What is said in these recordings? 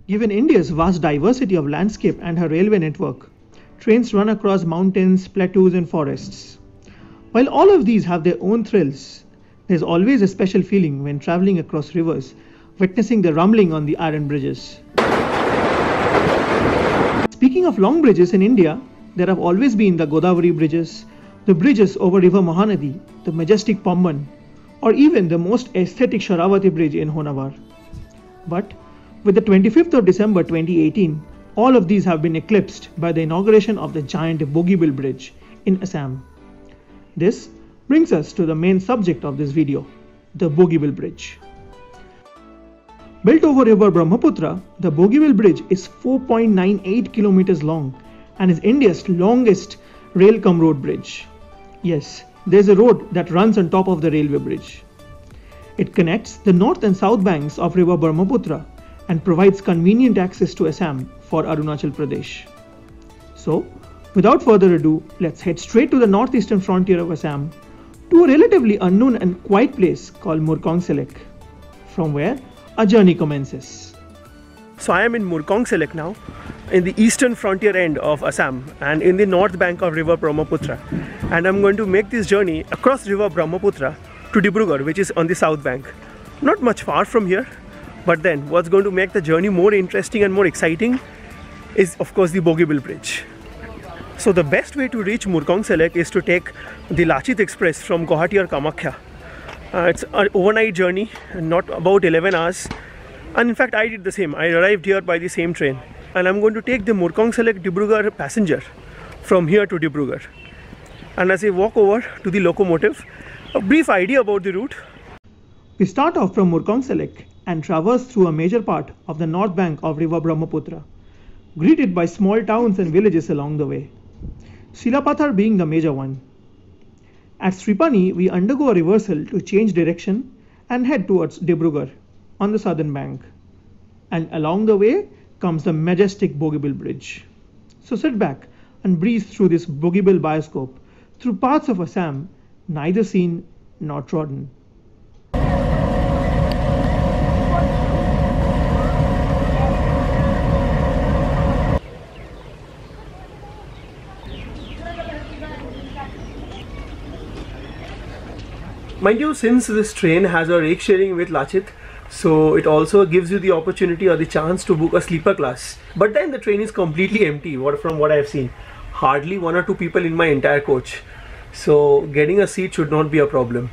Given India's vast diversity of landscape and her railway network, trains run across mountains, plateaus, and forests. While all of these have their own thrills, there's always a special feeling when traveling across rivers, witnessing the rumbling on the iron bridges. Speaking of long bridges in India, there have always been the Godavari bridges, the bridges over River Mahanadi, the majestic Pamban, or even the most aesthetic Sharavati bridge in Honavar. But with the 25th of December 2018, all of these have been eclipsed by the inauguration of the giant Bogibeel Bridge in Assam. This brings us to the main subject of this video, the Bogibeel Bridge. Built over River Brahmaputra, the Bogibeel Bridge is 4.98 kilometers long and is India's longest rail-cum-road bridge. Yes, there's a road that runs on top of the railway bridge. It connects the north and south banks of River Brahmaputra and provides convenient access to Assam for Arunachal Pradesh. So, without further ado, let's head straight to the northeastern frontier of Assam, to a relatively unknown and quiet place called Murkongselek, from where our journey commences. So I am in Murkongselek now, in the eastern frontier end of Assam and in the north bank of River Brahmaputra, and I'm going to make this journey across River Brahmaputra to Dibrugarh, which is on the south bank. Not much far from here, but then what's going to make the journey more interesting and more exciting is of course the Bogibeel Bridge. So the best way to reach Murkongselek is to take the Lachit Express from Guwahati or Kamakhya. It's an overnight journey, not about 11 hours, and in fact I did the same. I arrived here by the same train, and I'm going to take the Murkongselek Dibrugarh passenger from here to Dibrugarh. And as I walk over to the locomotive, a brief idea about the route. We start off from Murkongselek and traverse through a major part of the north bank of River Brahmaputra, greeted by small towns and villages along the way, Silapathar being the major one. At Sripani, we undergo a reversal to change direction and head towards Dibrugarh on the southern bank. And along the way comes the majestic Bogibeel Bridge. So sit back and breeze through this Bogibeel bioscope through parts of Assam neither seen nor trodden. Mind you, since this train has a rake sharing with Lachit, so it also gives you the opportunity or the chance to book a sleeper class. But then the train is completely empty, from what I have seen. Hardly one or two people in my entire coach. So getting a seat should not be a problem.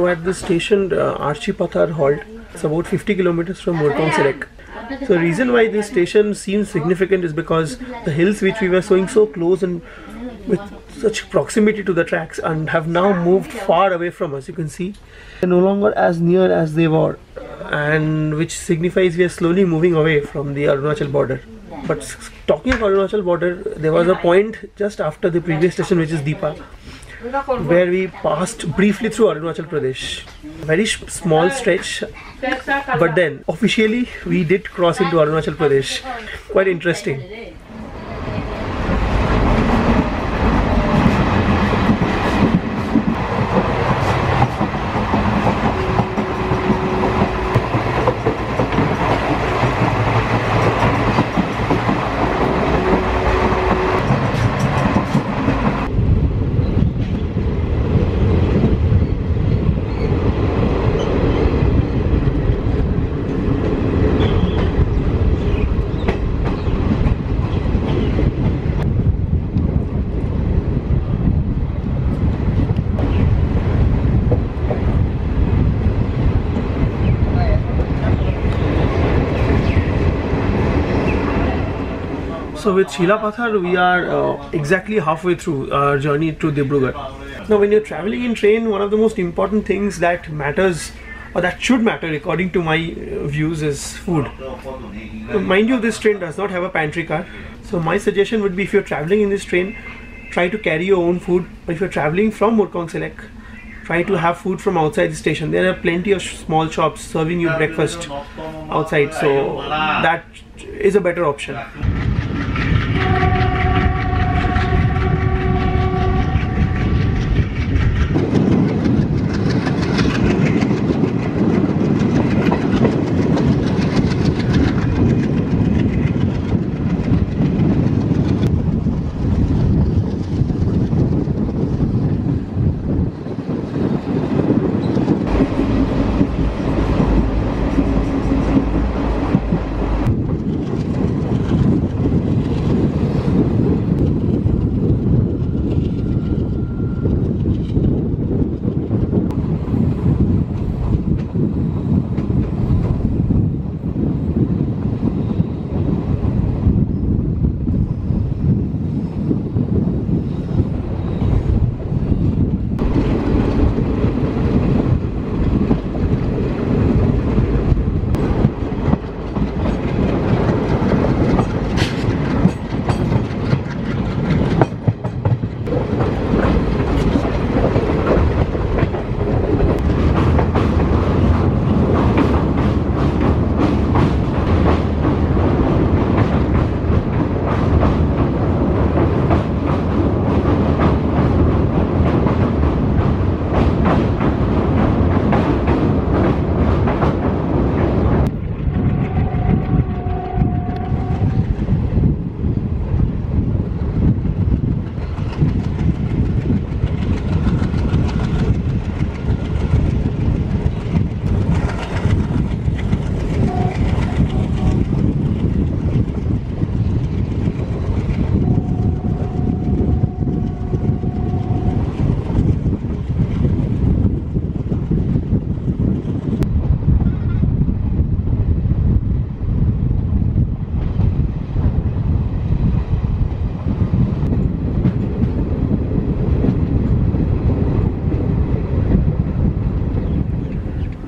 So at the station Archie Pathar halt, it's about 50 kilometers from Murkongselek. So the reason why this station seems significant is because the hills which we were seeing so close and with such proximity to the tracks and have now moved far away from us. You can see they're no longer as near as they were, and which signifies we are slowly moving away from the Arunachal border. But talking of Arunachal border, there was a point just after the previous station, which is Deepa, where we passed briefly through Arunachal Pradesh. Very small stretch, but then officially we did cross into Arunachal Pradesh. Quite interesting. So with Sheela Pathar, we are exactly halfway through our journey to Dibrugarh. Now when you're traveling in train, one of the most important things that matters, or that should matter according to my views, is food. Mind you, this train does not have a pantry car. So my suggestion would be, if you're traveling in this train, try to carry your own food. But if you're traveling from Murkongselek, try to have food from outside the station. There are plenty of small shops serving you breakfast outside. So that is a better option.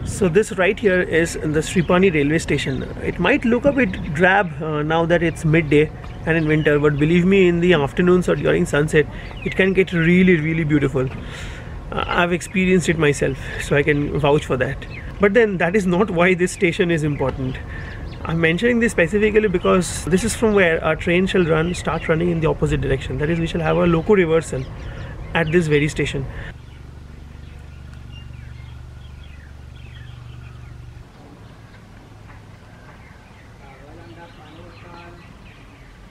So this right here is the Sripani railway station. It might look a bit drab now that it's midday and in winter, but believe me, in the afternoons or during sunset, it can get really beautiful. I've experienced it myself, so I can vouch for that. But then that is not why this station is important. I'm mentioning this specifically because this is from where our train shall start running in the opposite direction. That is, we shall have a loco reversal at this very station.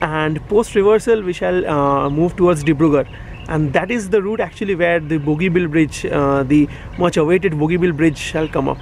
And post reversal we shall move towards Dibrugarh, and that is the route actually where the Bogibeel Bridge, the much awaited Bogibeel Bridge, shall come up.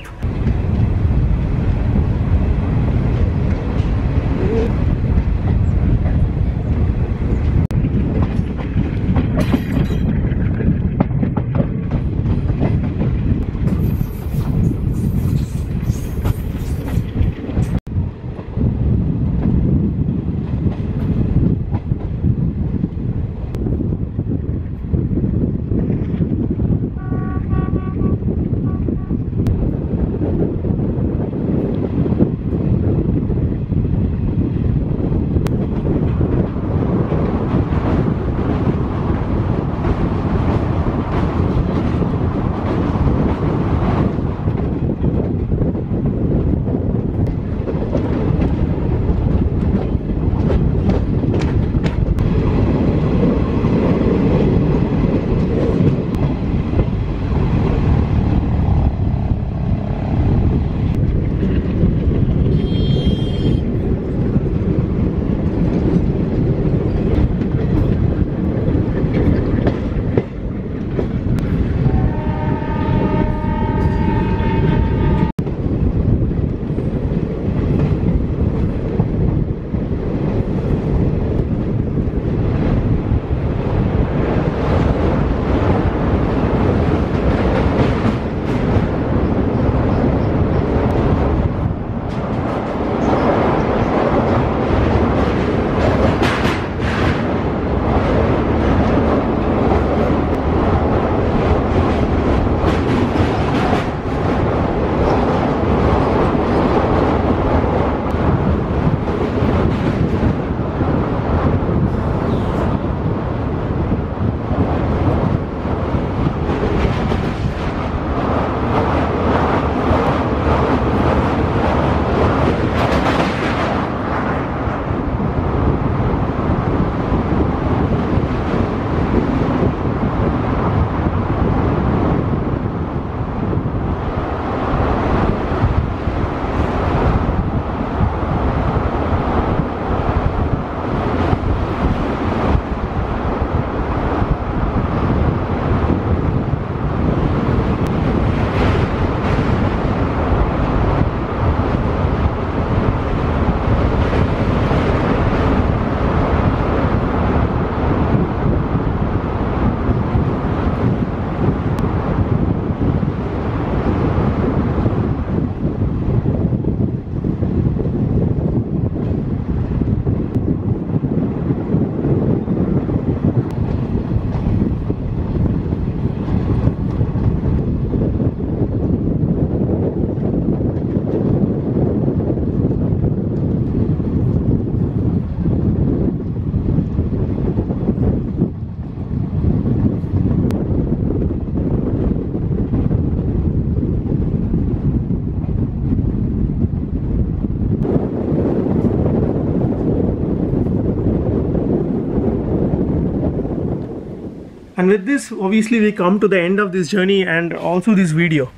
And with this, obviously we come to the end of this journey and also this video.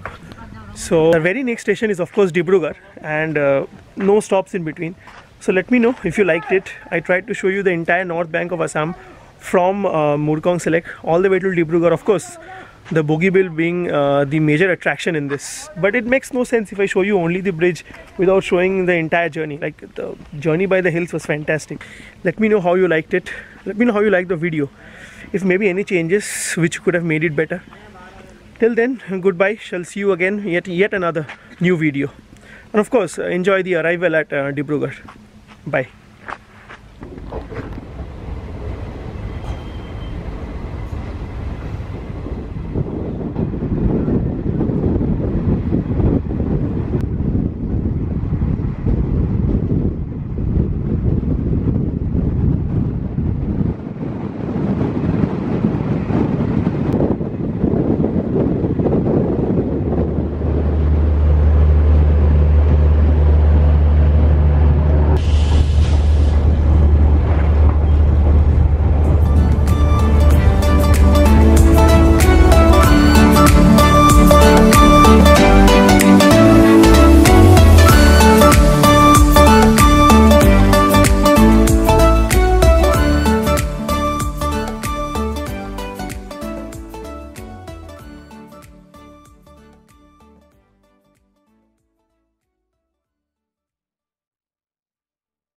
So the very next station is of course Dibrugarh, and no stops in between. So let me know if you liked it. I tried to show you the entire north bank of Assam from Murkongselek all the way to Dibrugarh. Of course, the Bogibeel being the major attraction in this. But it makes no sense if I show you only the bridge without showing the entire journey. Like, the journey by the hills was fantastic. Let me know how you liked it. Let me know how you liked the video. If maybe any changes which could have made it better. Till then, goodbye. Shall see you again yet another new video. And of course, enjoy the arrival at Dibrugarh. Bye.